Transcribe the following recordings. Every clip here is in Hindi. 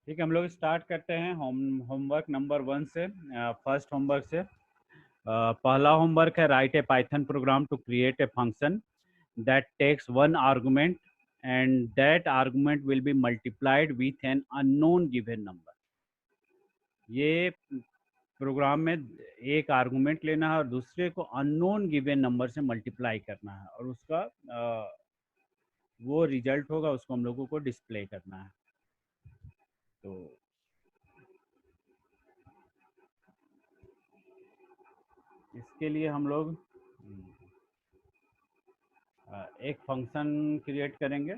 ठीक है, हम लोग स्टार्ट करते हैं होमवर्क नंबर 1 से। फर्स्ट होमवर्क से पहला होमवर्क है, write a Python program to create a function that takes one argument and that argument will be multiplied with an unknown given number. ये प्रोग्राम में एक आर्गुमेंट लेना है और दूसरे को अननोन गिवन नंबर से मल्टीप्लाई करना है और उसका वो रिजल्ट होगा, उसको हम लोगों को डिस्प्ले करना है। तो इसके लिए हम लोग एक फंक्शन क्रिएट करेंगे।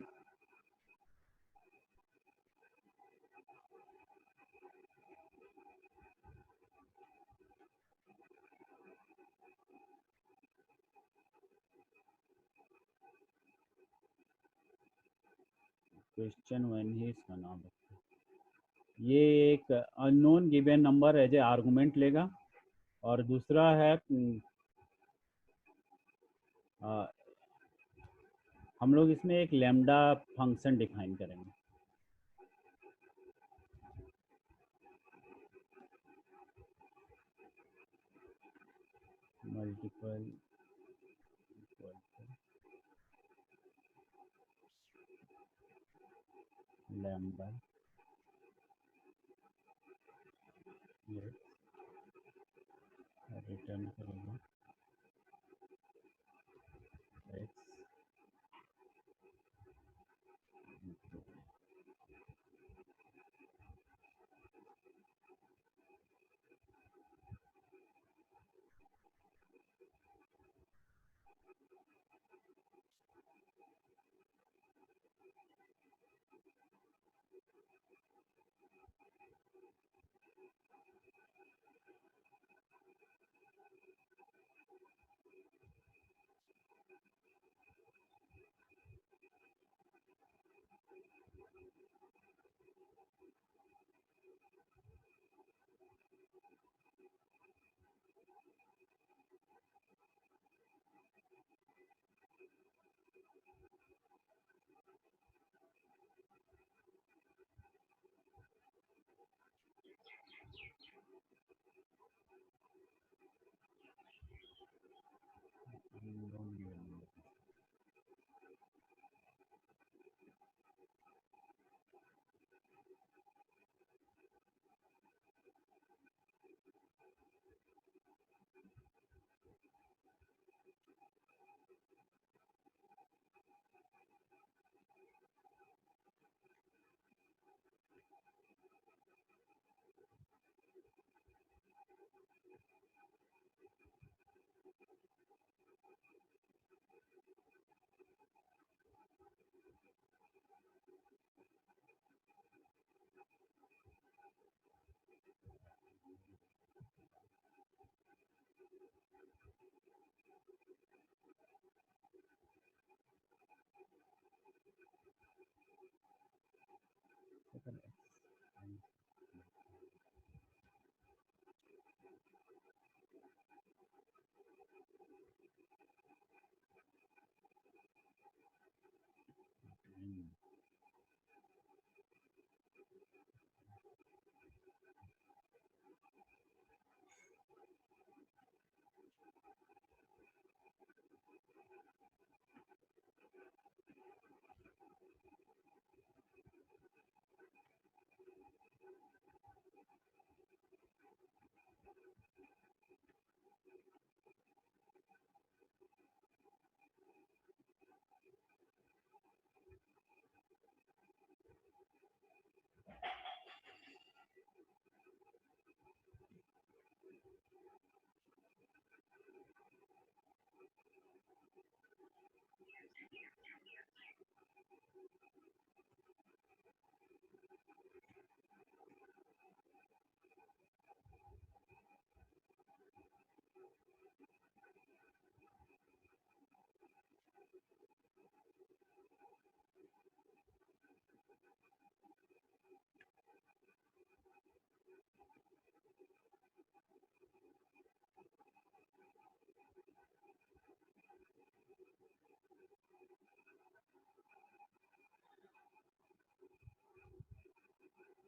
क्वेश्चन वन ही इसका नाम है। ये एक unknown given number as a argument लेगा और दूसरा है अ, हम लोग इसमें एक लैम्डा फंक्शन डिफाइन करेंगे। मल्टीपल लैम्डा रिटर्न करेगा एक्स।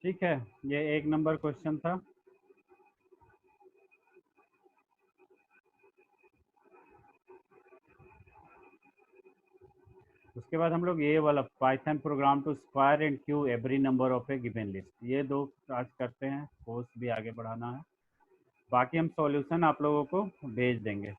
ठीक है, ये 1 नंबर क्वेश्चन था। उसके बाद हम लोग ये वाला Python program to square and cube every number of a given list, ये 2 आज करते हैं। कोर्स भी आगे बढ़ाना है, बाकी हम सॉल्यूशन आप लोगों को भेज देंगे।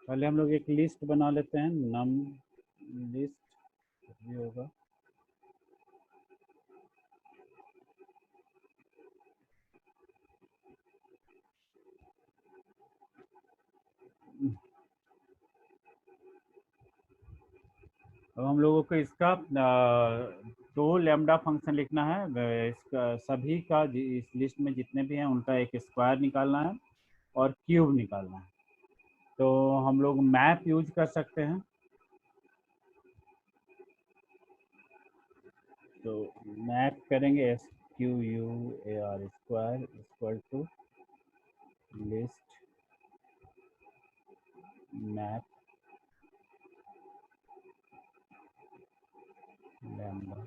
पहले हम लोग एक लिस्ट बना लेते हैं, नम लिस्ट भी होगा। अब हम लोगों को इसका 2 लैम्डा फंक्शन लिखना है। इसका सभी का इस लिस्ट में जितने भी हैं उनका एक स्क्वायर निकालना है और क्यूब निकालना है। तो हम लोग मैप यूज कर सकते हैं। तो मैप करेंगे SQUAR square equal to list map lambda.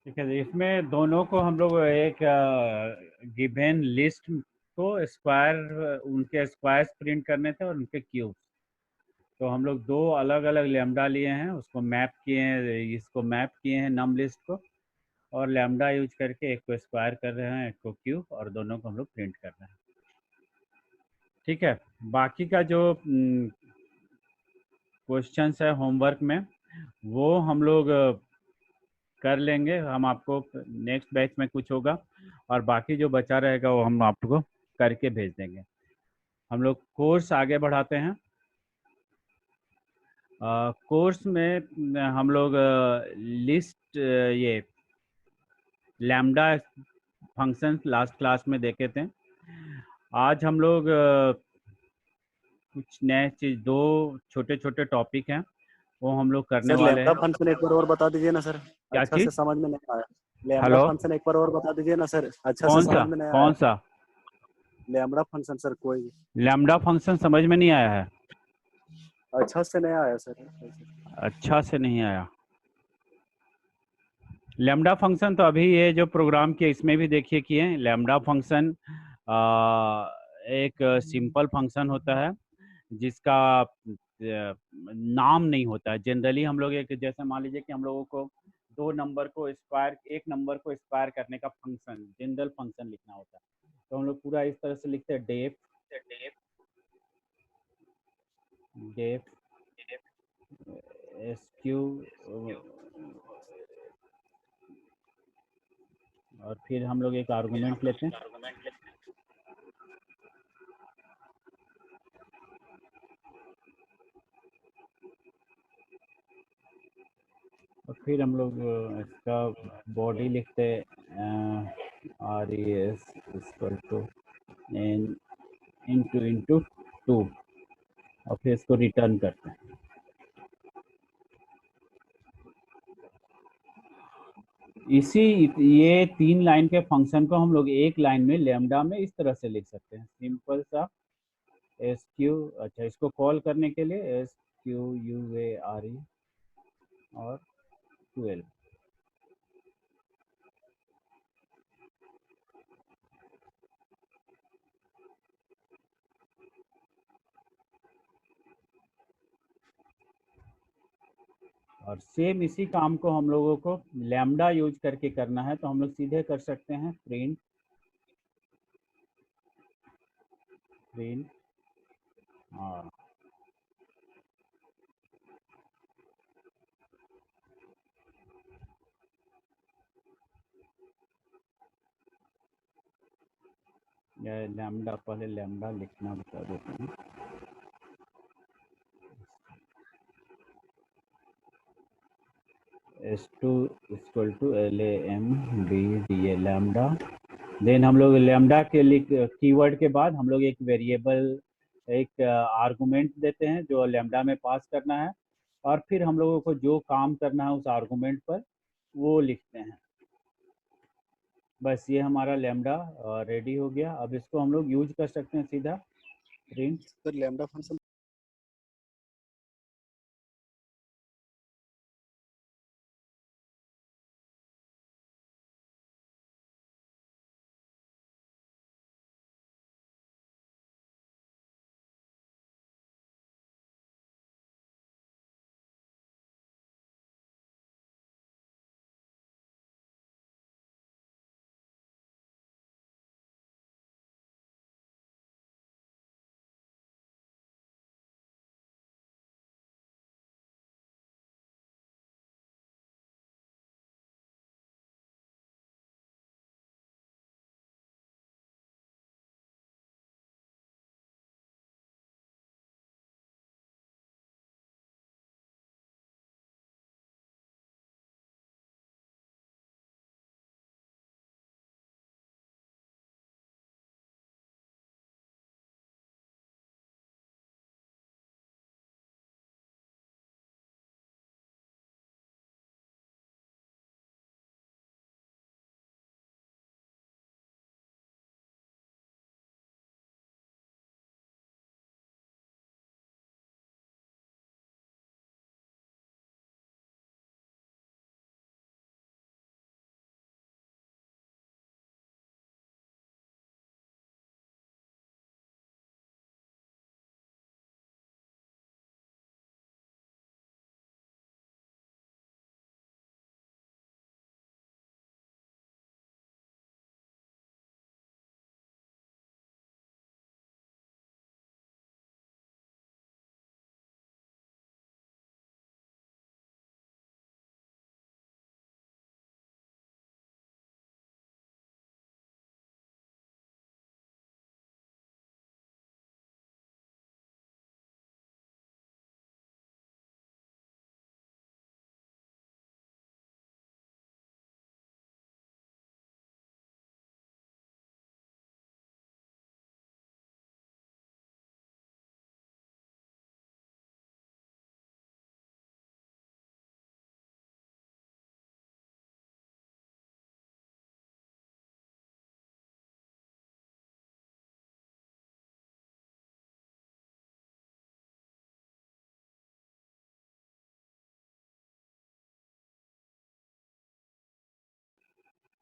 ठीक है, इसमें दोनों को हम लोग एक गिवन लिस्ट को स्क्वायर, उनके स्क्वायर्स प्रिंट करने थे और उनके क्यूब। तो हम लोग 2 अलग अलग लैम्डा लिए हैं, उसको मैप किए हैं, इसको मैप किए हैं नम लिस्ट को, और लैम्डा यूज करके एक को स्क्वायर कर रहे हैं, एक को क्यूब, और दोनों को हम लोग प्रिंट कर रहे हैं। ठीक है, बाकी का जो क्वेश्चंस है होमवर्क में वो हम लोग कर लेंगे। हम आपको नेक्स्ट बैच में कुछ होगा और बाकी जो बचा रहेगा वो हम आपको करके भेज देंगे। हम लोग कोर्स आगे बढ़ाते हैं। कोर्स में हम लोग लिस्ट ये लैम्डा फंक्शन लास्ट क्लास में देखे थे। आज हम लोग कुछ नए चीज, 2 छोटे छोटे टॉपिक हैं वो हम लोग करने सर वाले लैम्डा हैं। फंक्शन एक बार और बता दीजिए ना सर, क्या अच्छा से चीज? समझ में नहीं आया। लैम्डा हेलो, फंक्शन एक बार और बता दीजिए ना सर, अच्छा से कौन सा समझ में नहीं आया। कौन सा लैम्डा फंक्शन सर कोई लैम्डा फंक्शन समझ में नहीं आया है? अच्छा से नहीं आया सर। अच्छा से नहीं आया। लैम्डा फंक्शन तो अभी ये जो प्रोग्राम किया इसमें भी देखिए किए। लैम्डा फंक्शन एक सिंपल फंक्शन होता है जिसका नाम नहीं होता है। जनरली हम लोग एक, जैसे मान लीजिए कि हम लोगों को 2 नंबर को स्क्वायर, एक नंबर को स्क्वायर करने का फंक्शन, जनरल फंक्शन लिखना होता है, तो हम लोग पूरा इस तरह से लिखते हैं डेफ def sq और फिर हम लोग एक आर्गुमेंट लेते हैं, और फिर हम लोग इसका बॉडी लिखते हैं R E S equal to N into 2 और फिर इसको रिटर्न करते हैं। इसी ये 3 लाइन के फंक्शन को हम लोग एक लाइन में लैम्डा में इस तरह से लिख सकते हैं, सिंपल सा एस क्यू, अच्छा इसको कॉल करने के लिए S Q U A R E और 12। और सेम इसी काम को हम लोगों को लैम्डा यूज करके करना है, तो हम लोग सीधे कर सकते हैं प्रिंट हाँ लैम्डा, पहले लैम्डा लिखना बता देते हैं, S2 equal to LAMBDA lambda. Then हम लोग लैम्डा के कीवर्ड के बाद हम लोग एक वेरिएबल, एक आर्गुमेंट देते हैं जो लैम्डा में पास करना है, और फिर हम लोगों को जो काम करना है उस आर्गुमेंट पर वो लिखते हैं। बस ये हमारा लैम्डा रेडी हो गया। अब इसको हम लोग यूज कर सकते हैं सीधा प्रिंट सर लैम्डा फंक्शन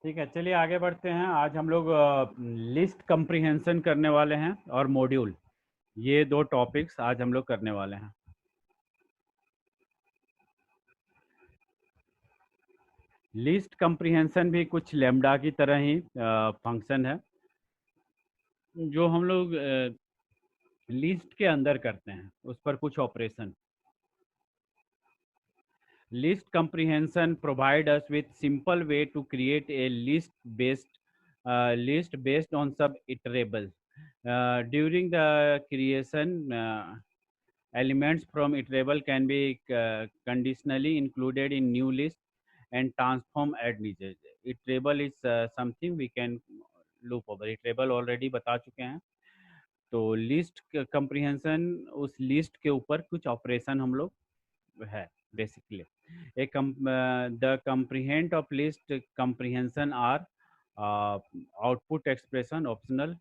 ठीक है। चलिए आगे बढ़ते हैं। आज हम लोग लिस्ट कंप्रीहेंशन करने वाले हैं और मॉड्यूल, ये 2 टॉपिक्स आज हम लोग करने वाले हैं। लिस्ट कंप्रीहेंशन भी कुछ लैम्डा की तरह ही फंक्शन है, जो हम लोग लिस्ट के अंदर करते हैं उस पर कुछ operation. List comprehension provide us with simple way to create a list based on sub iterable. During the creation, elements from iterable can be conditionally included in new list and transform at needed. Iterable is something we can loop over. Iterable already बता चुके हैं। तो लिस्ट कंप्रीहेंशन, उस लिस्ट के ऊपर कुछ ऑपरेशन हम लोग है basically. The comprehend of list comprehension are output expression optional,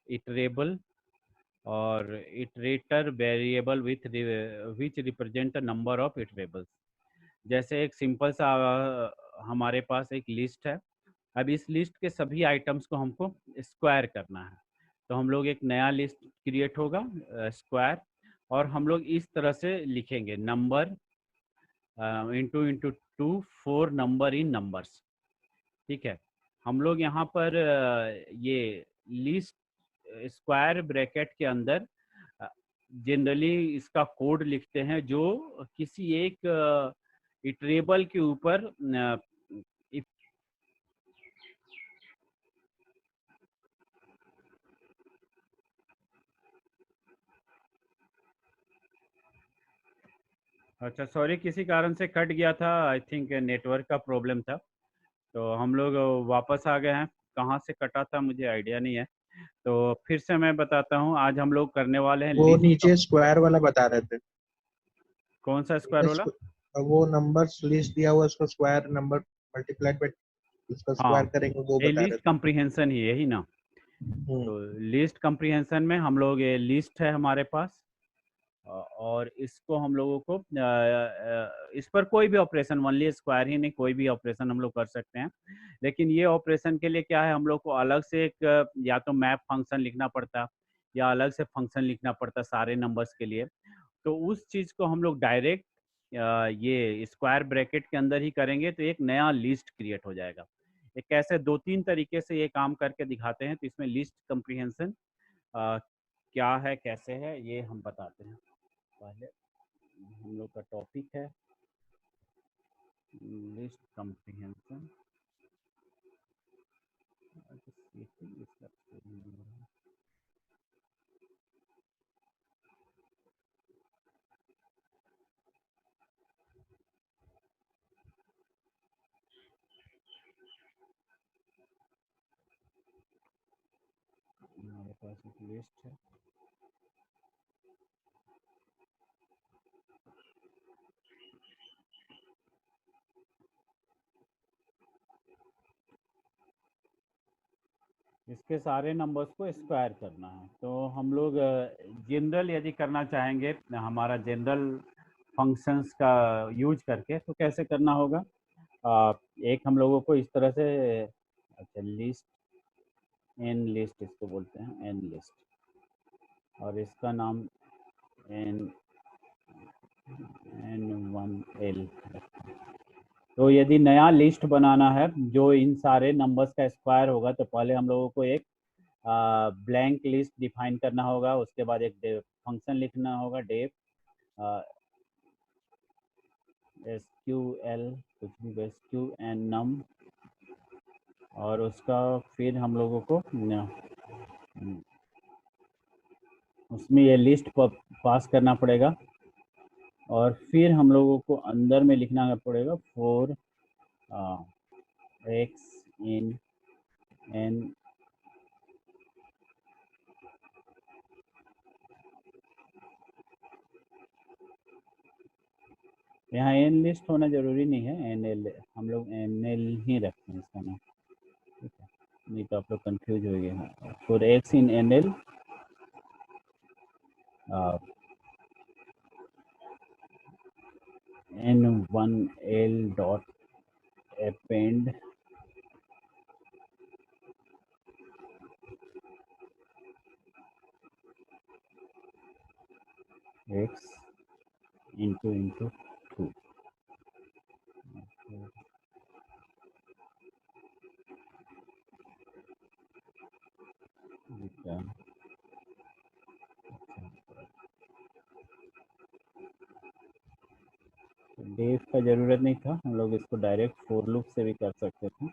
iterable or iterator variable with which represent a number of iterables. जैसे एक सिंपल सा हमारे पास एक लिस्ट है। अब इस लिस्ट के सभी आइटम्स को हमको स्क्वायर करना है, तो हम लोग एक नया लिस्ट क्रिएट होगा स्क्वायर, और हम लोग इस तरह से लिखेंगे number into into two 4 number in numbers. ठीक है, हम लोग यहाँ पर ये लिस्ट स्क्वायर ब्रैकेट के अंदर जनरली इसका कोड लिखते हैं जो किसी एक इटरेबल के ऊपर अच्छा सॉरी, किसी कारण से कट गया था, आई थिंक नेटवर्क का प्रॉब्लम था। तो हम लोग वापस आ गए हैं। कहाँ से कटा था मुझे आइडिया नहीं है, तो फिर से मैं बताता हूँ। आज हम लोग करने वाले हैं वो लिस्ट। नीचे स्क्वायर वाला बता रहे थे। कौन सा स्क्वायर वाला? वो नंबर्स लिस्ट दिया हुआ उसको स्क्वायर नंबर मल्टीप्लाइड बाय उसका स्क्वायर हाँ, करेंगे वो ये बता रहे लिस्ट थे। कंप्रीहेंशन ही यही ना। तो लिस्ट कंप्रीहेंशन में हम लोग ये लिस्ट है हमारे पास, और इसको हम लोगों को इस पर कोई भी ऑपरेशन, ओनली स्क्वायर ही नहीं, कोई भी ऑपरेशन हम लोग कर सकते हैं। लेकिन ये ऑपरेशन के लिए क्या है, हम लोग को अलग से एक या तो मैप फंक्शन लिखना पड़ता, या अलग से फंक्शन लिखना पड़ता सारे नंबर्स के लिए। तो उस चीज़ को हम लोग डायरेक्ट ये स्क्वायर ब्रैकेट के अंदर ही करेंगे, तो एक नया लिस्ट क्रिएट हो जाएगा। ये कैसे, 2-3 तरीके से ये काम करके दिखाते हैं। तो इसमें लिस्ट कंप्रीहेंशन क्या है, कैसे है, ये हम बताते हैं। पहले हम लोग का टॉपिक है लिस्ट कंप्रीहेंशन। हमारे पास एक लिस्ट है, इसके सारे नंबर्स को स्क्वायर करना है। तो हम लोग जनरल यदि करना चाहेंगे हमारा जनरल फंक्शंस का यूज करके, तो कैसे करना होगा? एक हम लोगों को इस तरह से, अच्छा लिस्ट, एन लिस्ट इसको बोलते हैं, एन लिस्ट, और इसका नाम एन N1L। तो यदि नया लिस्ट बनाना है जो इन सारे नंबर्स का स्क्वायर होगा, तो पहले हम लोगों को एक ब्लैंक लिस्ट डिफाइन करना होगा। उसके बाद एक फंक्शन लिखना होगा डेफ SQL, कुछ भी SQN num, और उसका फिर हम लोगों को उसमें ये लिस्ट पास करना पड़ेगा, और फिर हम लोगों को अंदर में लिखना पड़ेगा फॉर x in n यहाँ एन लिस्ट होना जरूरी नहीं है, एन एल, हम लोग एन एल ही रखते हैं इसका नाम। ठीक है, नहीं तो आप लोग कंफ्यूज हो गए। For x in N L N1L dot append x into 2। Def का जरूरत नहीं था, हम लोग इसको डायरेक्ट फोर लूप से भी कर सकते थे।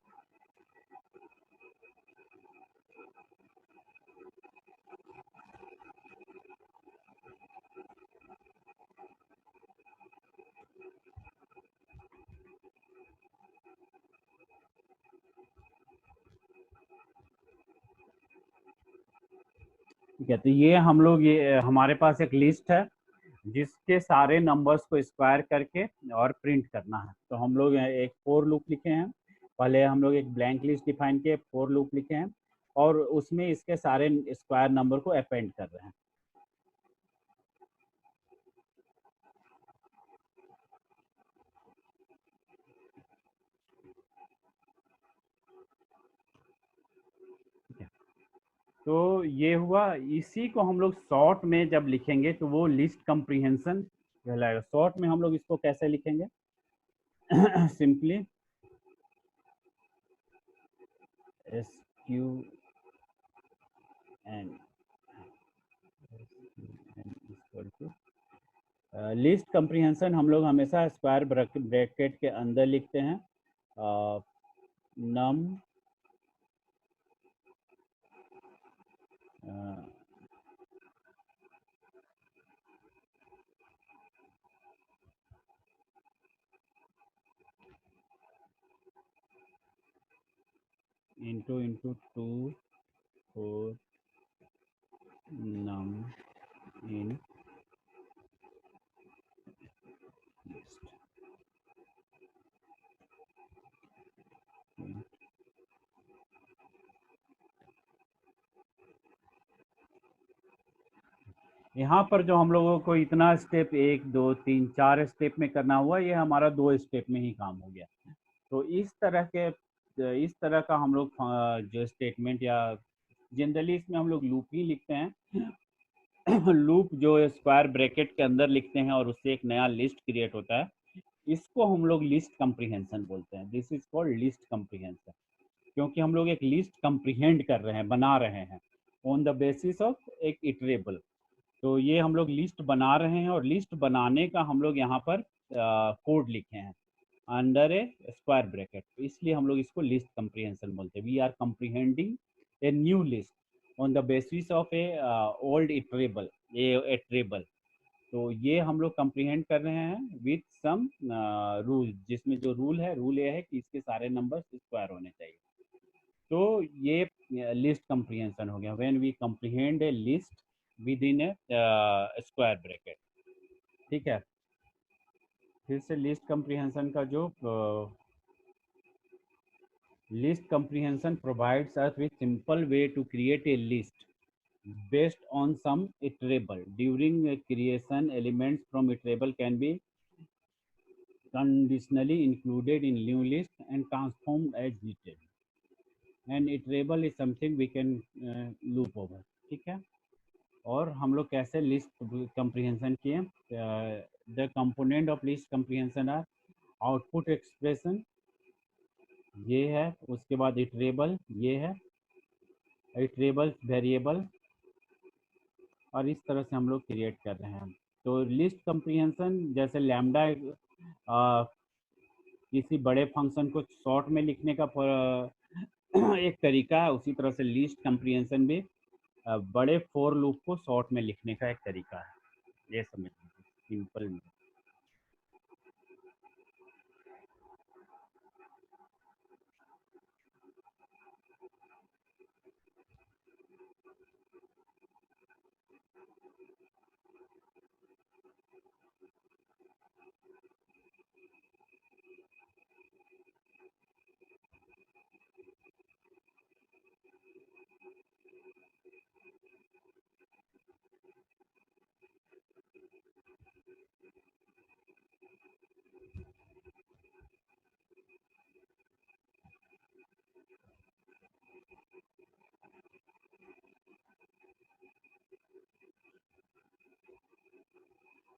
ठीक है, तो ये हम लोग, ये हमारे पास एक लिस्ट है जिसके सारे नंबर्स को स्क्वायर करके और प्रिंट करना है। तो हम लोग एक फोर लूप लिखे हैं, पहले हम लोग एक ब्लैंक लिस्ट डिफाइन किए, फोर लूप लिखे हैं और उसमें इसके सारे स्क्वायर नंबर को अपेंड कर रहे हैं। तो ये हुआ, इसी को हम लोग शॉर्ट में जब लिखेंगे तो वो लिस्ट कंप्रीहेंशन कहलाएगा। शॉर्ट में हम लोग इसको कैसे लिखेंगे? Simply SQN equal to list comprehension हम लोग हमेशा स्क्वायर ब्रैकेट के अंदर लिखते हैं, नम into 2 4 num in list। यहाँ पर जो हम लोगों को इतना स्टेप 1 2 3 4 स्टेप में करना हुआ, ये हमारा 2 स्टेप में ही काम हो गया। तो इस तरह का हम लोग जो स्टेटमेंट, या जनरली इसमें हम लोग लूप ही लिखते हैं। लूप जो स्क्वायर ब्रैकेट के अंदर लिखते हैं और उससे एक नया लिस्ट क्रिएट होता है, इसको हम लोग लिस्ट कंप्रीहेंशन बोलते हैं। This is called list comprehension, क्योंकि हम लोग एक लिस्ट कंप्रीहेंड कर रहे हैं, बना रहे हैं ऑन द बेसिस ऑफ एक इटरेबल। तो ये हम लोग लिस्ट बना रहे हैं और लिस्ट बनाने का हम लोग यहाँ पर कोड लिखे हैं अंडर ए स्क्वायर ब्रैकेट, इसलिए हम लोग इसको लिस्ट कंप्रीहेंशन बोलते हैं। We are comprehending a new list on the basis of a old iterable, a treble. तो ये हम लोग कंप्रीहेंड कर रहे हैं विथ सम रूल, जिसमें जो रूल ये है कि इसके सारे नंबर स्क्वायर होने चाहिए। तो ये लिस्ट कंप्रीहेंशन हो गया, when we comprehend a list within a square bracket. ठीक है, फिर से लिस्ट कंप्रीहेंशन का जो list comprehension provides us with simple way to create a list based on some iterable. During creation, elements from iterable can be conditionally included in new list and transformed as detail. And iterable is something we can loop over. ठीक है, और हम लोग कैसे लिस्ट कंप्रीहेंशन किए? The component of list comprehension are output expression, ये है, उसके बाद इटरेबल, ये है इटरेबल वेरिएबल, और इस तरह से हम लोग क्रिएट कर रहे हैं। तो लिस्ट कंप्रीहेंशन जैसे लैम्डा किसी बड़े फंक्शन को शॉर्ट में लिखने का एक तरीका है, उसी तरह से लिस्ट कंप्रीहेंशन भी बड़े फोर लूप को शॉर्ट में लिखने का एक तरीका है। ये समझ लीजिए सिंपल में।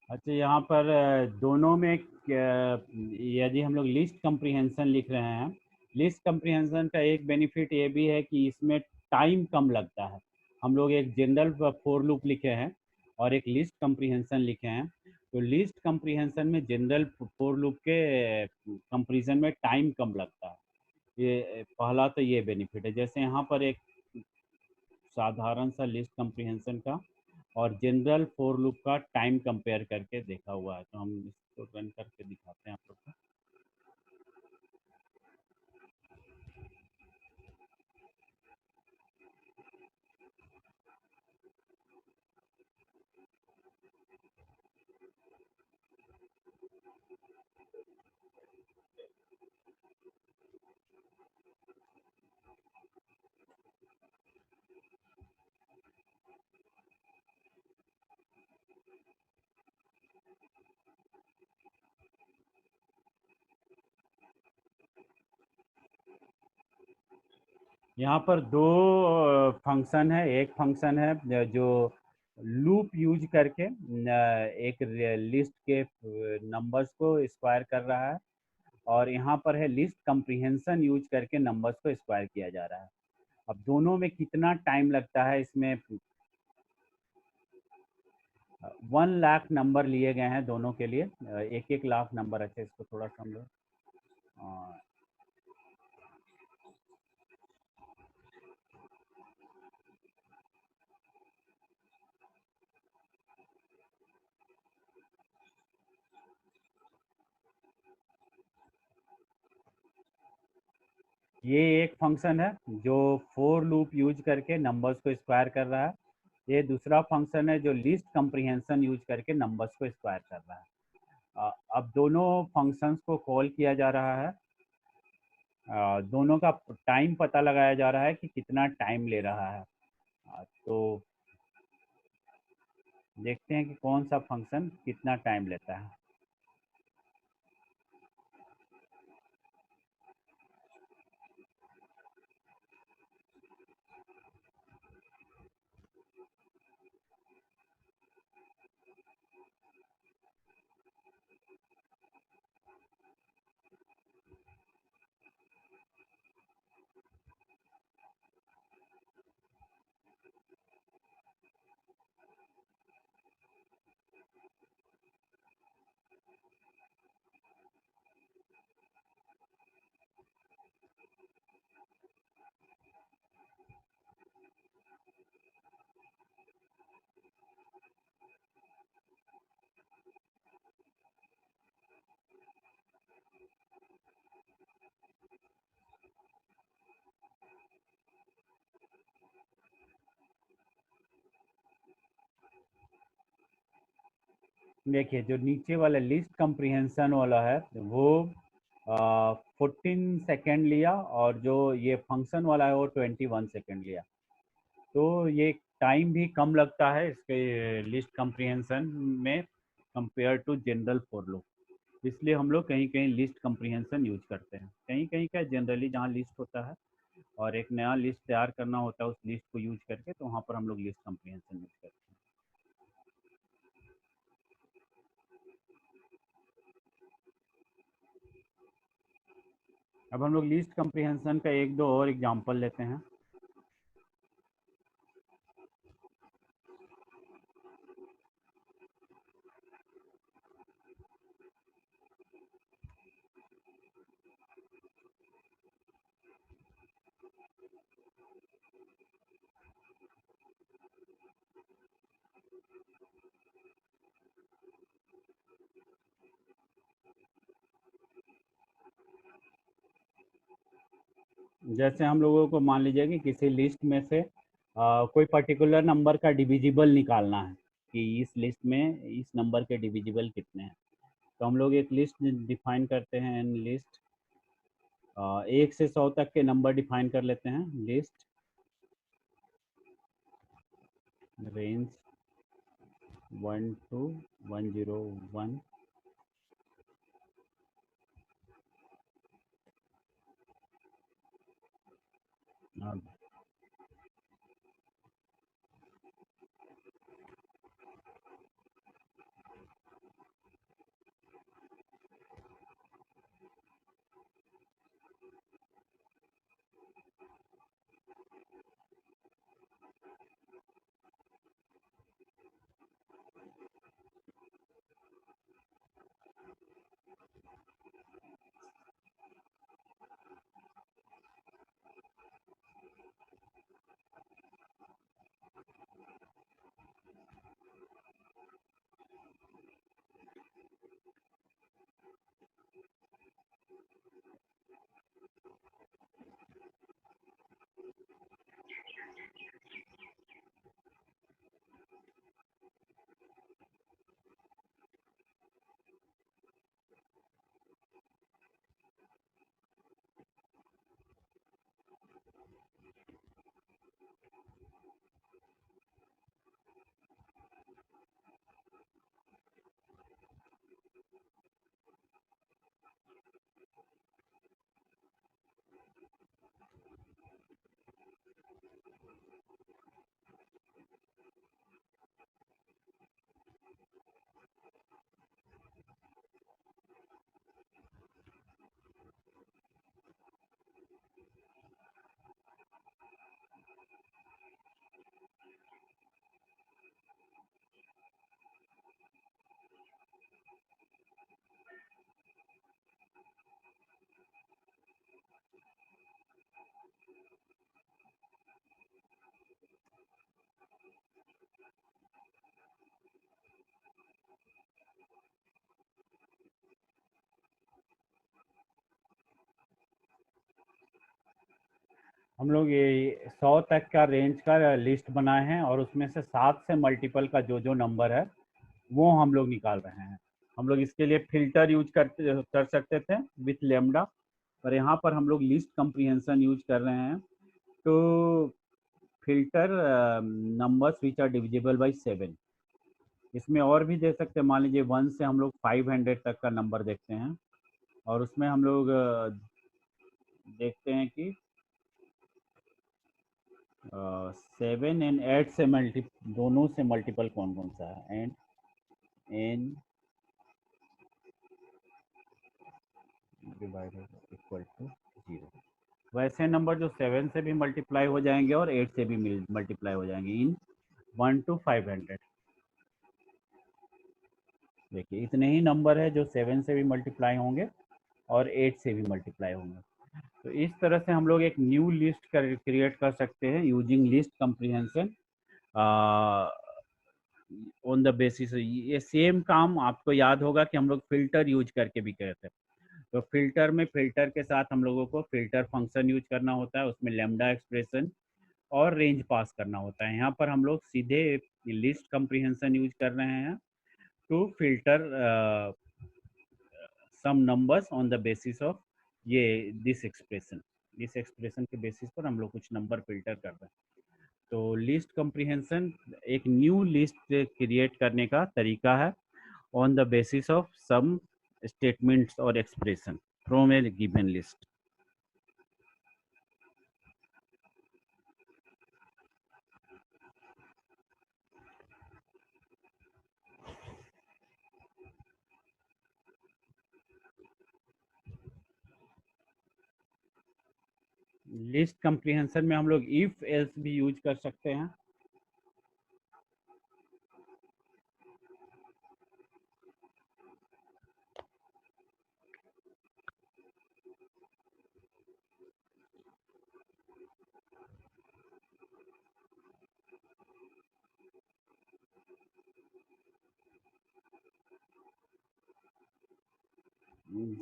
अच्छा, यहाँ पर दोनों में यदि हम लोग लिस्ट कंप्रीहेंशन लिख रहे हैं, लिस्ट कंप्रीहेंशन का एक बेनिफिट ये भी है कि इसमें टाइम कम लगता है। हम लोग एक जनरल फोर लूप लिखे हैं और एक लिस्ट कंप्रीहेंशन लिखे हैं, तो लिस्ट कंप्रीहेंशन में जनरल फॉर लूप के कंपैरिजन में टाइम कम लगता है। ये पहला तो ये बेनिफिट है। जैसे यहाँ पर एक साधारण सा लिस्ट कंप्रीहेंशन का और जनरल फॉर लूप का टाइम कंपेयर करके देखा हुआ है, तो हम इसको रन करके दिखाते हैं आप लोग को। यहाँ पर दो फंक्शन है। एक फंक्शन है जो लूप यूज करके एक लिस्ट के नंबर्स को स्क्वायर कर रहा है, और यहाँ पर है लिस्ट कंप्रीहेंशन यूज करके नंबर्स को स्क्वायर किया जा रहा है। अब दोनों में कितना टाइम लगता है, इसमें 1 लाख नंबर लिए गए हैं दोनों के लिए, 1-1 लाख नंबर। अच्छा, इसको थोड़ा सा हम लोग ये एक फंक्शन है जो फोर लूप यूज करके नंबर्स को स्क्वायर कर रहा है। ये दूसरा फंक्शन है जो लिस्ट कंप्रीहेंशन यूज करके नंबर्स को स्क्वायर कर रहा है। अब दोनों फंक्शंस को कॉल किया जा रहा है। दोनों का टाइम पता लगाया जा रहा है कि कितना टाइम ले रहा है। तो देखते हैं कि कौन सा फंक्शन कितना टाइम लेता है। देखिए, जो नीचे वाला लिस्ट कंप्रीहेंशन वाला है वो 14 सेकेंड लिया, और जो ये फंक्शन वाला है वो 21 सेकेंड लिया। तो ये टाइम भी कम लगता है इसके लिस्ट कंप्रीहेंशन में compare to general for loop. इसलिए हम लोग कहीं कहीं लिस्ट कंप्रीहेंशन यूज करते हैं, कहीं कहीं क्या जनरली जहाँ लिस्ट होता है और एक नया लिस्ट तैयार करना होता है उस लिस्ट को यूज करके, तो वहाँ पर हम लोग लिस्ट कंप्रीहेंशन यूज करते हैं। अब हम लोग लिस्ट कंप्रीहेंशन का एक दो और एग्जांपल लेते हैं। जैसे हम लोगों को मान लीजिए कि किसी लिस्ट में से कोई पर्टिकुलर नंबर का डिविजिबल निकालना है कि इस लिस्ट में इस नंबर के डिविजिबल कितने हैं। तो हम लोग एक लिस्ट डिफाइन करते हैं, लिस्ट 1 से 100 तक के नंबर डिफाइन कर लेते हैं। List range 1 to 101। हम लोग ये 100 तक का रेंज का लिस्ट बनाए हैं और उसमें से 7 से मल्टीपल का जो जो नंबर है वो हम लोग निकाल रहे हैं। हम लोग इसके लिए फिल्टर यूज कर सकते थे विथ लेमडा, पर यहाँ पर हम लोग लिस्ट कंप्रीहेंशन यूज कर रहे हैं तो filter numbers which are divisible by 7। इसमें और भी दे सकते हैं, मान लीजिए 1 से हम लोग 500 तक का नंबर देखते हैं और उसमें हम लोग देखते हैं कि 7 एंड 8 से दोनों से मल्टीपल कौन कौन सा है, and n divided equal to 0। वैसे नंबर जो 7 से भी मल्टीप्लाई हो जाएंगे और 8 से भी मल्टीप्लाई हो जाएंगे इन 1 to 500। देखिए इतने ही नंबर है जो 7 से भी मल्टीप्लाई होंगे और 8 से भी मल्टीप्लाई होंगे। तो इस तरह से हम लोग एक न्यू लिस्ट क्रिएट कर सकते हैं using list comprehension on the basis. ये सेम काम आपको याद होगा कि हम लोग फिल्टर यूज करके भी करते हैं। तो फिल्टर के साथ हम लोगों को फिल्टर फंक्शन यूज करना होता है, उसमें लेमडा एक्सप्रेशन और रेंज पास करना होता है। यहाँ पर हम लोग सीधे लिस्ट कंप्रीहेंशन यूज कर रहे हैं to filter some numbers on the basis of ये दिस एक्सप्रेशन के बेसिस पर हम लोग कुछ नंबर फिल्टर कर रहे हैं। तो लिस्ट कंप्रीहेंशन एक न्यू लिस्ट क्रिएट करने का तरीका है on the basis of some statements और expression from a given list. List comprehension में हम लोग इफ एल्स भी यूज कर सकते हैं।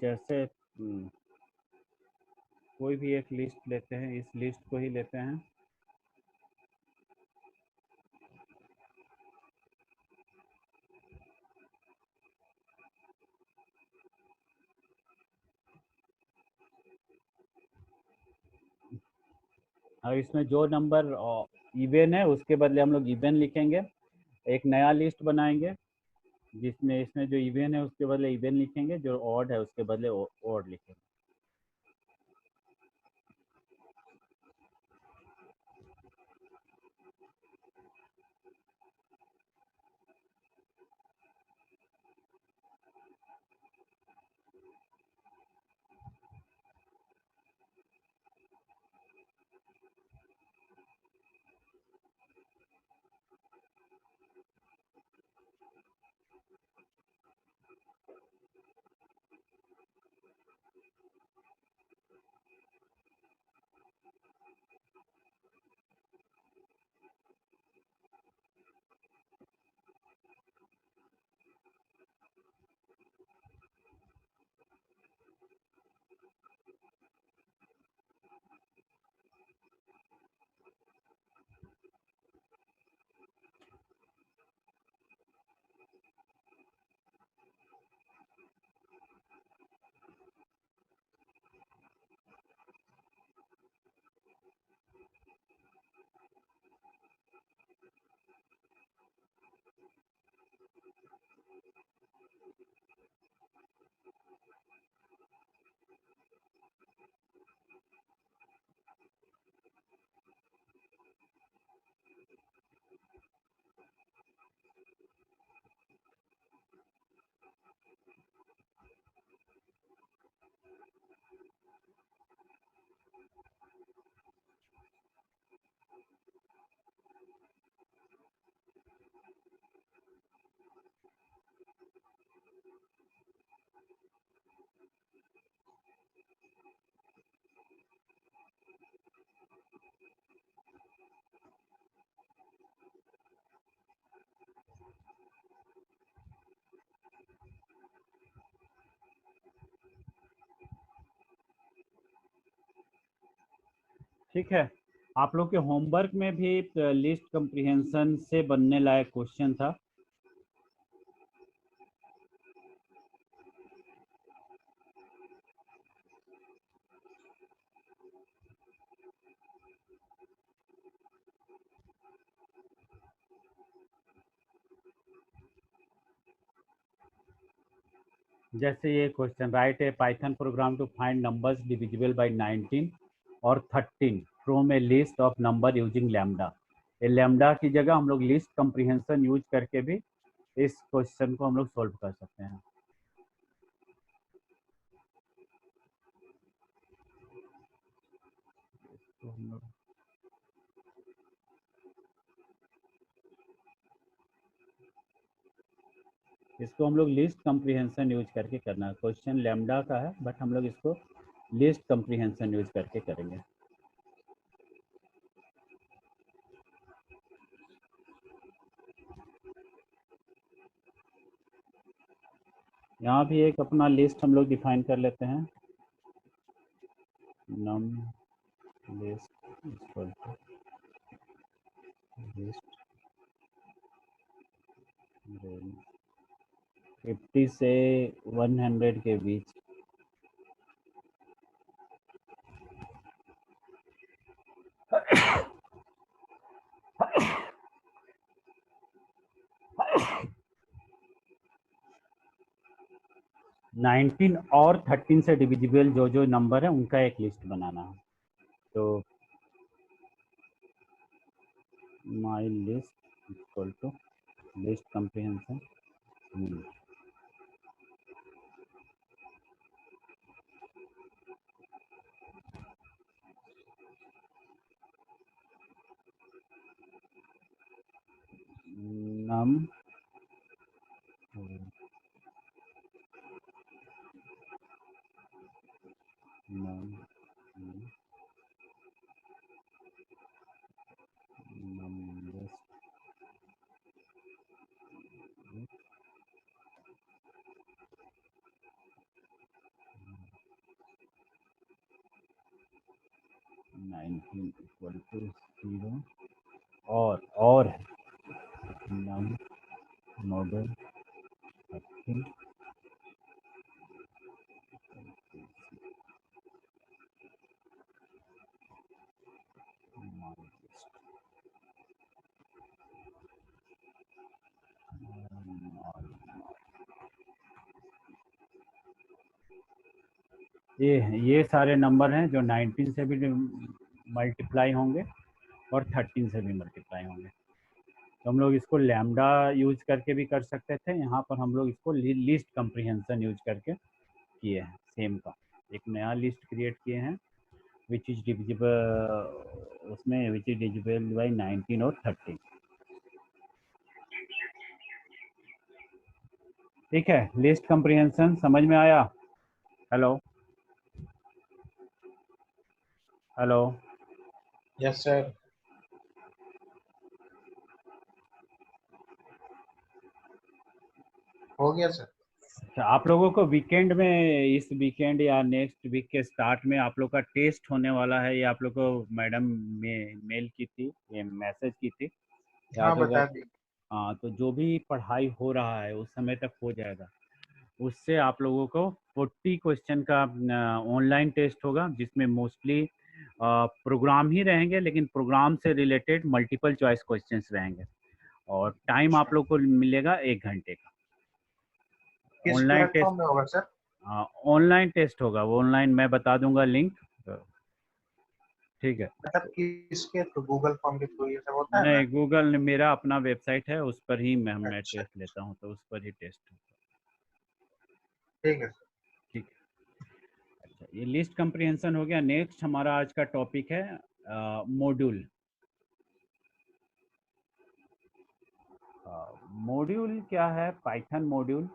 जैसे कोई भी एक लिस्ट लेते हैं, इस लिस्ट को ही लेते हैं। और इसमें जो नंबर इवन है उसके बदले हम लोग इवन लिखेंगे। एक नया लिस्ट बनाएंगे जिसमें इसमें जो इवन है उसके बदले इवन लिखेंगे, जो ऑड है उसके बदले ऑड लिखेंगे। ठीक है, आप लोग के होमवर्क में भी लिस्ट कंप्रीहेंशन से बनने लायक क्वेश्चन था। जैसे ये question, write a Python program to find numbers divisible by 19 और 13 from a list of number using lambda. ये लैम्डा की जगह हम लोग लिस्ट कंप्रीहेंशन यूज करके भी इस क्वेश्चन को हम लोग सोल्व कर सकते हैं। तो हम लोग इसको हम लोग लिस्ट कंप्रीहेंशन यूज करके करना है। क्वेश्चन लैम्डा का है बट हम लोग इसको लिस्ट कंप्रीहेंशन यूज करके करेंगे। यहाँ भी एक अपना लिस्ट हम लोग डिफाइन कर लेते हैं, नम लिस्ट इक्वल टू लिस्ट 50 से 100 के बीच। नाइनटीन और 13 से डिविजिबल जो जो नंबर है उनका एक लिस्ट बनाना है। तो my list equal to list comprehension. 'num num num list 19 equal to 0 और है num मॉडल 13 ये सारे नंबर हैं जो 19 से भी मल्टीप्लाई होंगे और 13 से भी मल्टीप्लाई होंगे। तो हम लोग इसको लैम्डा यूज करके भी कर सकते थे, यहाँ पर हम लोग इसको लिस्ट कंप्रीहेंशन यूज करके किए हैं। सेम का एक नया लिस्ट क्रिएट किए हैं विच इज डिविजिबल, उसमें विच इज डिविजिबल बाई 19 और 13। ठीक है, लिस्ट कंप्रीहेंशन समझ में आया? Hello hello yes sir. हो गया सर। अच्छा, आप लोगों को वीकेंड में, इस वीकेंड या नेक्स्ट वीक के स्टार्ट में आप लोग का टेस्ट होने वाला है। ये आप लोग को मैडम मेल की थी, ये मैसेज की थी, हाँ याद होगा? बता दी। हाँ, तो जो भी पढ़ाई हो रहा है उस समय तक हो जाएगा। उससे आप लोगों को 40 क्वेश्चन का ऑनलाइन टेस्ट होगा, जिसमें मोस्टली प्रोग्राम ही रहेंगे, लेकिन प्रोग्राम से रिलेटेड मल्टीपल चॉइस क्वेश्चंस रहेंगे। और टाइम आप लोग को मिलेगा 1 घंटे का। किस ऑनलाइन टेस्ट, प्लेटफॉर्म में होगा सर? ऑनलाइन टेस्ट होगा, वो ऑनलाइन मैं बता दूंगा लिंक। ठीक है, मतलब किसके थ्रू? गूगल फॉर्म के थ्रू ये सब होता है ना? नहीं, गूगल मेरा अपना वेबसाइट है, उस पर ही मैं अच्छा टेस्ट लेता हूँ, तो उस पर ही टेस्ट होगा। ठीक है सर। ठीक है, अच्छा, ये लिस्ट कंप्रीहेंशन हो गया। नेक्स्ट हमारा आज का टॉपिक है मॉड्यूल। मॉड्यूल क्या है? Python module.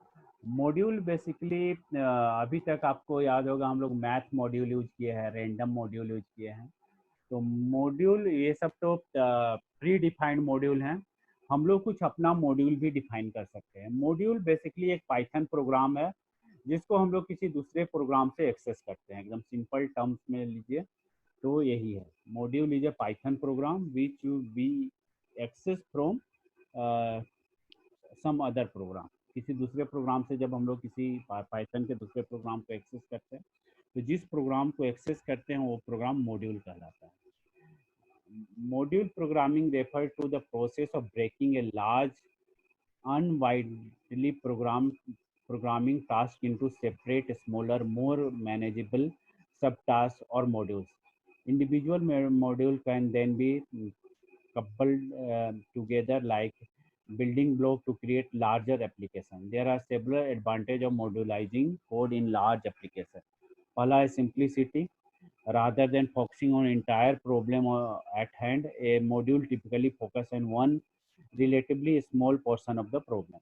मॉड्यूल बेसिकली अभी तक आपको याद होगा हम लोग मैथ मॉड्यूल यूज किए हैं, रैंडम मॉड्यूल यूज किए हैं। तो मॉड्यूल ये सब तो प्री डिफाइंड मॉड्यूल हैं। हम लोग कुछ अपना मॉड्यूल भी डिफाइन कर सकते हैं। मॉड्यूल बेसिकली एक पाइथन प्रोग्राम है जिसको हम लोग किसी दूसरे प्रोग्राम से एक्सेस करते हैं। एकदम सिंपल टर्म्स में लीजिए तो यही है, module is a Python program which we access from some other program. किसी दूसरे प्रोग्राम से जब हम लोग किसी पाइथन के दूसरे प्रोग्राम को एक्सेस करते हैं, तो जिस प्रोग्राम को एक्सेस करते हैं वो प्रोग्राम मॉड्यूल कहलाता है। Module programming refer to the process of breaking a large unwidely programming task into separate, smaller, more manageable subtasks or modules. Individual module can then be coupled together like building block to create larger application. There are several advantages of modularizing code in large application. Pala is simplicity. Rather than focusing on entire problem at hand, a module typically focus on one relatively small portion of the problem.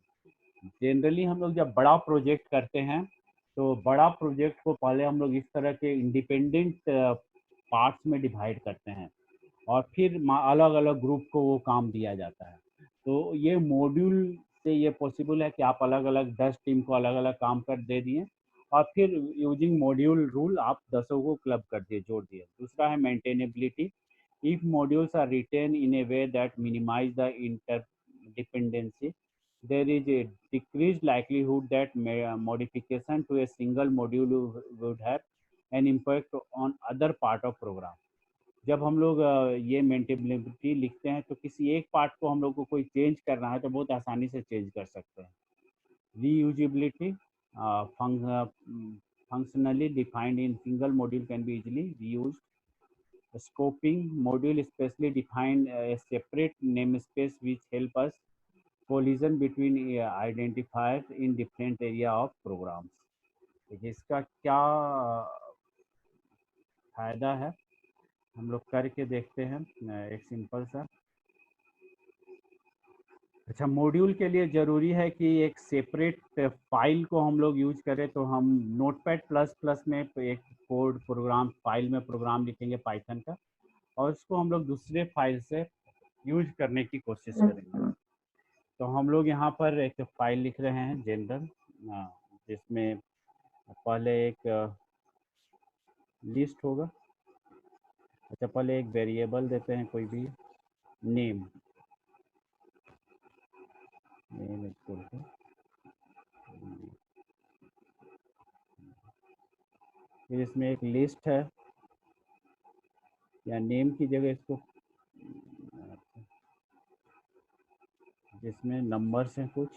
Generally हम लोग जब बड़ा प्रोजेक्ट करते हैं, तो बड़ा प्रोजेक्ट को पहले हम लोग इस तरह के इंडिपेंडेंट पार्ट्स में डिवाइड करते हैं और फिर अलग अलग ग्रुप को वो काम दिया जाता है। तो ये मॉड्यूल से ये पॉसिबल है कि आप अलग अलग 10 टीम को अलग अलग काम कर दे दिए और फिर यूजिंग मॉड्यूल रूल आप 10 को क्लब कर दिए, जोड़ दिए। दूसरा है maintainability. If modules are written in a way that minimize the interdependency, there is a decreased likelihood that modification to a single module would have an impact on other part of program. जब हम लोग ये मेंटेनेबिलिटी लिखते हैं तो किसी एक पार्ट को हम लोग को कोई चेंज करना है तो बहुत आसानी से चेंज कर सकते हैं। Reusability, functionally defined in single module can be easily reused. Scoping, module specially defined a separate namespace which help us collision between identifiers in different area of programs. देखिए इसका क्या फायदा है, हम लोग करके देखते हैं एक सिंपल सा। अच्छा, मॉड्यूल के लिए ज़रूरी है कि एक सेपरेट फाइल को हम लोग यूज करें, तो हम नोटपैड प्लस प्लस में एक कोड प्रोग्राम फाइल में प्रोग्राम लिखेंगे पाइथन का, और उसको हम लोग दूसरे फाइल से यूज करने की कोशिश करेंगे। तो हम लोग यहाँ पर एक फाइल लिख रहे हैं जनरल, जिसमें पहले एक लिस्ट होगा। अच्छा, पहले एक वेरिएबल देते हैं कोई भी, नेम इक्वल टू, फिर इसमें एक लिस्ट है या नेम की जगह इसको, जिसमें नंबर्स हैं कुछ।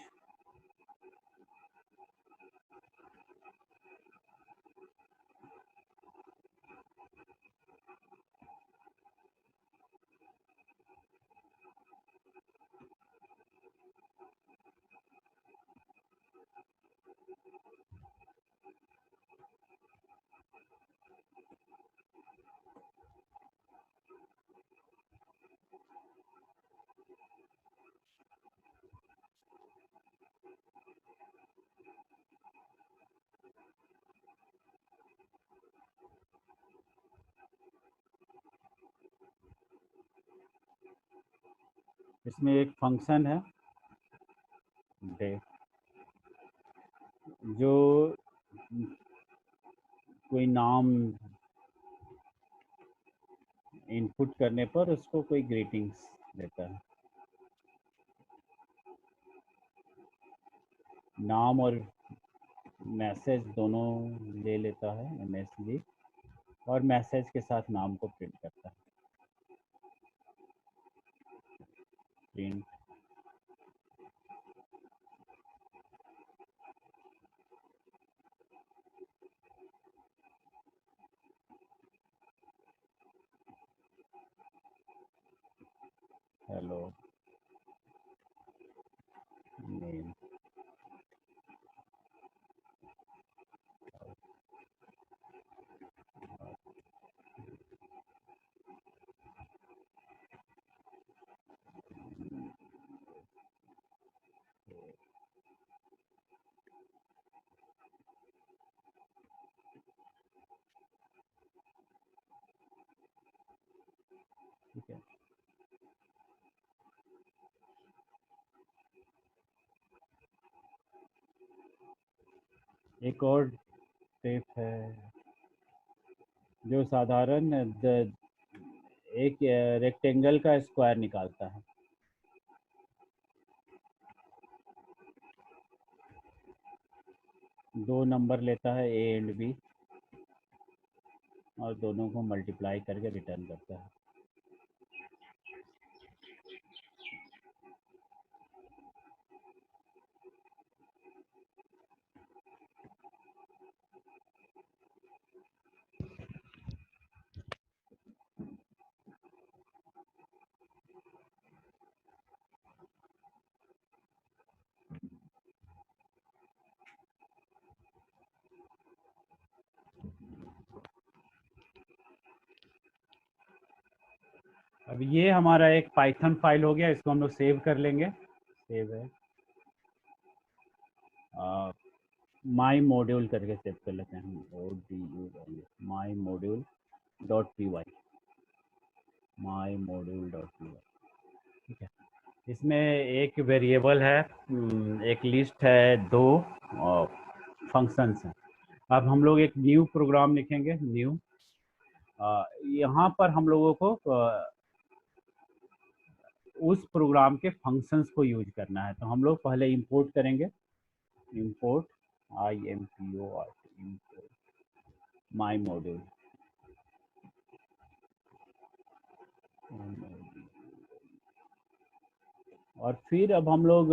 इसमें एक फंक्शन है डे, जो कोई नाम इनपुट करने पर उसको कोई ग्रीटिंग्स देता है। नाम और मैसेज दोनों ले लेता है एमएसजी, और मैसेज के साथ नाम को प्रिंट करता है। प्रिंट हेलो नेम, ठीक है। एक और टिप है, जो साधारण एक रेक्टेंगल का स्क्वायर निकालता है। दो नंबर लेता है ए एंड बी और दोनों को मल्टीप्लाई करके रिटर्न करता है। अब ये हमारा एक पाइथन फाइल हो गया, इसको हम लोग सेव कर लेंगे। सेव है, माई मॉड्यूल करके सेव कर लेते हैं। ODU माई मॉड्यूल डॉट पी वाई, माई मॉड्यूल डॉट पी वाई। ठीक है, इसमें एक वेरिएबल है, एक लिस्ट है, दो फंक्शंस हैं। अब हम लोग एक न्यू प्रोग्राम लिखेंगे, न्यू। यहाँ पर हम लोगों को उस प्रोग्राम के फंक्शंस को यूज करना है। तो हम लोग पहले इंपोर्ट करेंगे, इंपोर्ट IMPORT, इंपोर्ट माई मॉड्यूल। और फिर अब हम लोग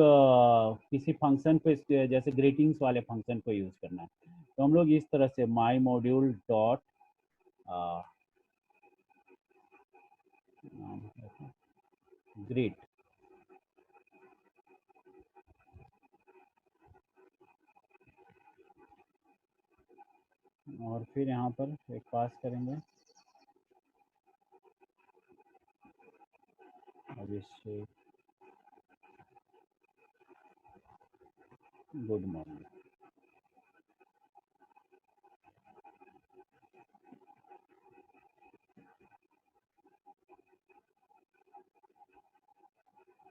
किसी फंक्शन पे, जैसे ग्रीटिंग्स वाले फंक्शन को यूज करना है, तो हम लोग इस तरह से माई मॉड्यूल डॉट ग्रीट, और फिर यहाँ पर एक पास करेंगे अभिषेक गुड मॉर्निंग।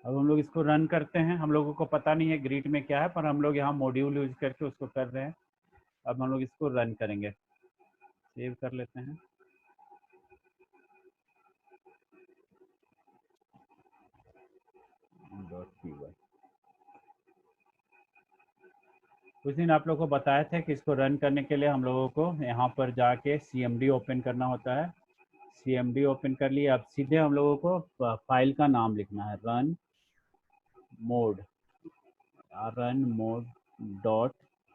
अब हम लोग इसको रन करते हैं। हम लोगों को पता नहीं है ग्रीट में क्या है, पर हम लोग यहाँ मॉड्यूल यूज करके उसको कर रहे हैं। अब हम लोग इसको रन करेंगे, सेव कर लेते हैं। उस दिन आप लोग को बताए थे कि इसको रन करने के लिए हम लोगों को यहाँ पर जाके CMD ओपन करना होता है। CMD ओपन कर लिए। अब सीधे हम लोगों को फाइल का नाम लिखना है, run mode dot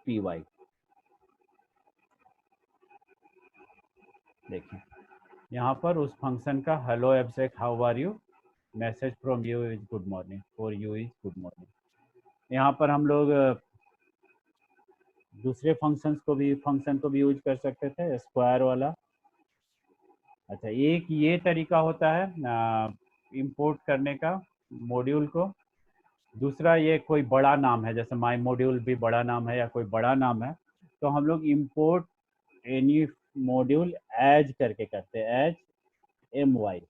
P Y. देखिए यहाँ पर उस फंक्शन का hello abstract how are you, message from you is good morning, for you is good morning. यहाँ पर हम लोग दूसरे फंक्शन को भी यूज कर सकते थे, स्क्वायर वाला। अच्छा, एक ये तरीका होता है इंपोर्ट करने का मॉड्यूल को। दूसरा, ये कोई बड़ा नाम है, जैसे माई मॉड्यूल भी बड़ा नाम है या कोई बड़ा नाम है, तो हम लोग इंपोर्ट एनी मॉड्यूल एज करके करते हैं, एज MY।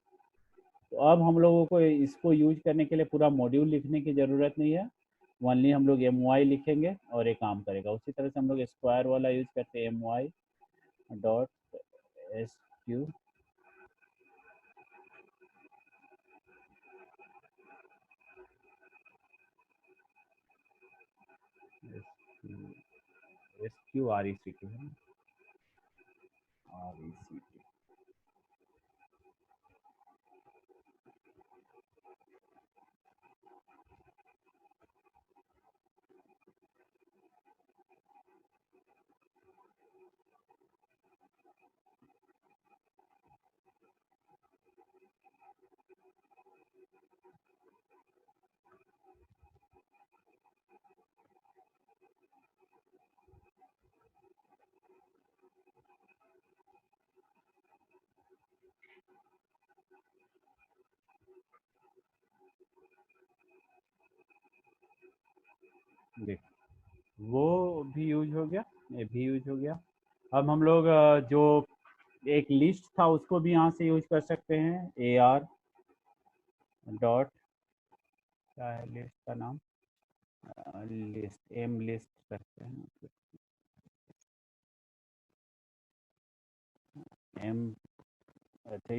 तो अब हम लोगों को इसको यूज करने के लिए पूरा मॉड्यूल लिखने की ज़रूरत नहीं है, ओनली हम लोग MY लिखेंगे और ये काम करेगा। उसी तरह से हम लोग स्क्वायर वाला यूज करते हैं, MY डॉट SQ SQRECT है, RECT। देख, वो भी यूज हो गया, ये भी यूज हो गया। अब हम लोग जो एक लिस्ट था उसको भी यहाँ से यूज कर सकते हैं, AR डॉट, क्या है लिस्ट का नाम, लिस्ट, M लिस्ट करते हैं, एम अच्छा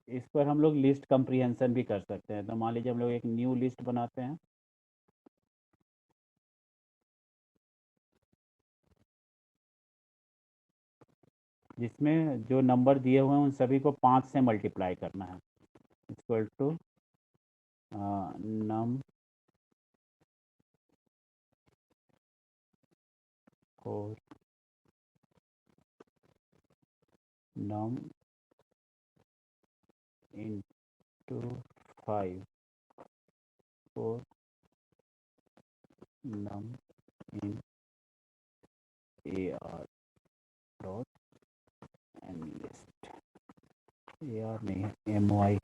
इस पर हम लोग लिस्ट कंप्रीहेंशन भी कर सकते हैं। तो मान लीजिए हम लोग एक न्यू लिस्ट बनाते हैं। जिसमें जो नंबर दिए हुए हैं उन सभी को 5 से मल्टीप्लाई करना है। Equal to num for num into 5 for num in A R dot N list. A R नहीं है, एम वाई।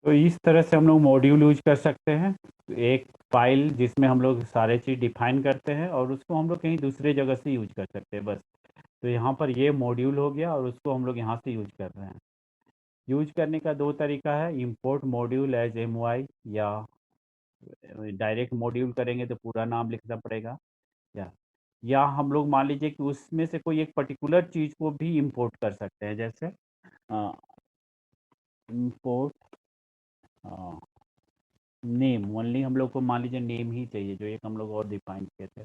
तो इस तरह से हम लोग मॉड्यूल यूज कर सकते हैं। एक फाइल जिसमें हम लोग सारे चीज़ डिफाइन करते हैं और उसको हम लोग कहीं दूसरे जगह से यूज कर सकते हैं बस। तो यहाँ पर ये मॉड्यूल हो गया और उसको हम लोग यहाँ से यूज कर रहे हैं। यूज करने का दो तरीका है, import module as M Y, या डायरेक्ट मॉड्यूल करेंगे तो पूरा नाम लिखना पड़ेगा। या हम लोग मान लीजिए कि उसमें से कोई एक पर्टिकुलर चीज़ को भी इंपोर्ट कर सकते हैं, जैसे इंपोर्ट नेम ओनली। हम लोग को मान लीजिए नेम ही चाहिए, जो एक हम लोग और डिफाइन किए थे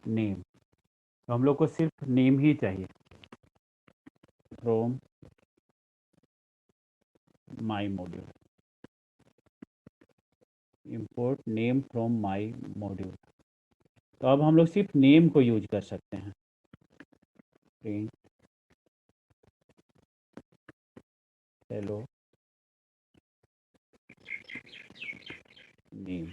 नेम। तो हम लोग को सिर्फ नेम ही चाहिए from my module. Import name from my module. तो अब हम लोग सिर्फ नेम को यूज कर सकते हैं। Print hello name.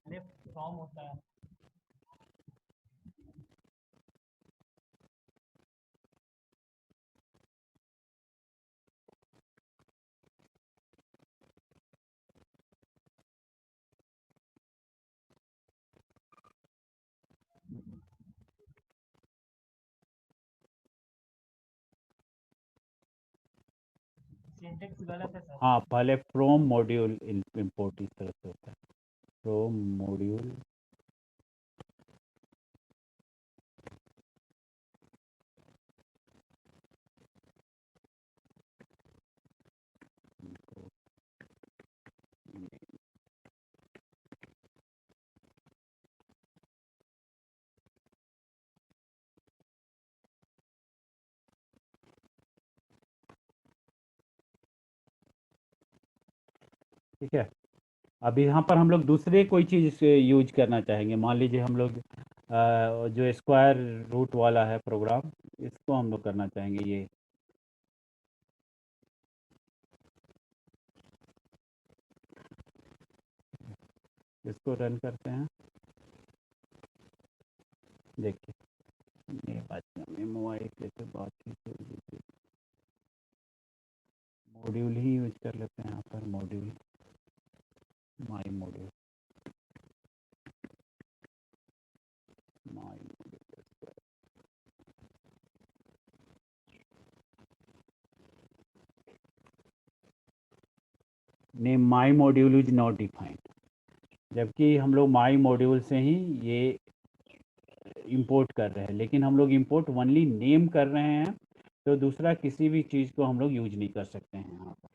पहले फ्रॉम होता है। सिंटेक्स गलत है सर। हाँ, पहले फ्रॉम मॉड्यूल इंपोर्ट इस तरह से होता है। फ्रॉम मॉड्यूल ठीक है। अब यहाँ पर हम लोग दूसरे कोई चीज़ यूज करना चाहेंगे। मान लीजिए हम लोग जो स्क्वायर रूट वाला है प्रोग्राम, इसको हम लोग करना चाहेंगे। ये इसको रन करते हैं। देखिए ये बात मोबाइल से बात ही मॉड्यूल ही यूज कर लेते हैं। यहाँ पर module my module my name my module is not defined, जबकि हम लोग माई मॉड्यूल से ही ये इंपोर्ट कर रहे हैं, लेकिन हम लोग इंपोर्ट ओनली नेम कर रहे हैं, तो दूसरा किसी भी चीज़ को हम लोग यूज नहीं कर सकते हैं यहाँ पर।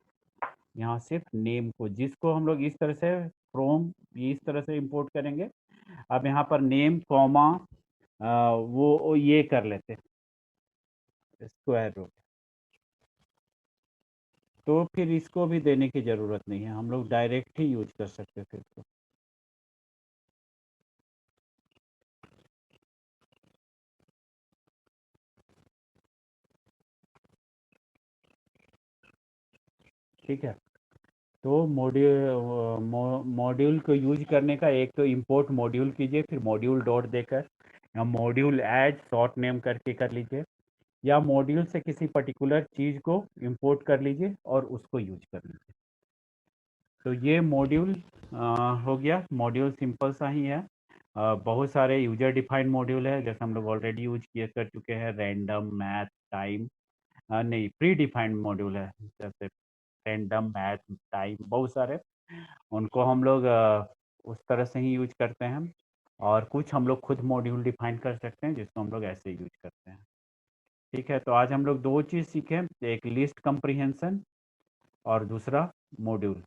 यहाँ सिर्फ नेम को, जिसको हम लोग इस तरह से फ्रॉम इस तरह से इंपोर्ट करेंगे। अब यहाँ पर नेम कॉमा वो ये कर लेते हैं स्क्वायर रूट, तो फिर इसको भी देने की ज़रूरत नहीं है, हम लोग डायरेक्ट ही यूज कर सकते थे इसको। ठीक है, तो मॉड्यूल को यूज करने का एक तो इंपोर्ट मॉड्यूल कीजिए, फिर मॉड्यूल डॉट देकर, या मॉड्यूल एज शॉर्ट नेम करके कर लीजिए, या मॉड्यूल से किसी पर्टिकुलर चीज़ को इंपोर्ट कर लीजिए और उसको यूज कर लीजिए। तो ये मॉड्यूल हो गया। मॉड्यूल सिंपल सा ही है। बहुत सारे यूजर डिफाइंड मॉड्यूल है, जैसे हम लोग ऑलरेडी यूज किए कर चुके हैं, रैंडम, मैथ, टाइम, नहीं प्री डिफाइंड मॉड्यूल है, जैसे रैंडम, मैथ, टाइम, बहुत सारे, उनको हम लोग उस तरह से ही यूज करते हैं। और कुछ हम लोग खुद मॉड्यूल डिफाइन कर सकते हैं, जिसको हम लोग ऐसे यूज करते हैं। ठीक है, तो आज हम लोग दो चीज़ सीखे, एक लिस्ट कंप्रीहेंशन और दूसरा मॉड्यूल।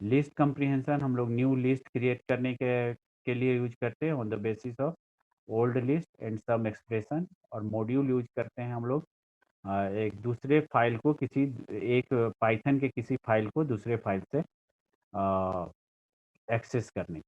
लिस्ट कंप्रीहेंशन हम लोग न्यू लिस्ट क्रिएट करने के लिए यूज करते हैं on the basis of old list and some expression, और मॉड्यूल यूज करते हैं हम लोग एक दूसरे फाइल को, किसी एक पाइथन के किसी फाइल को दूसरे फाइल से एक्सेस करने के।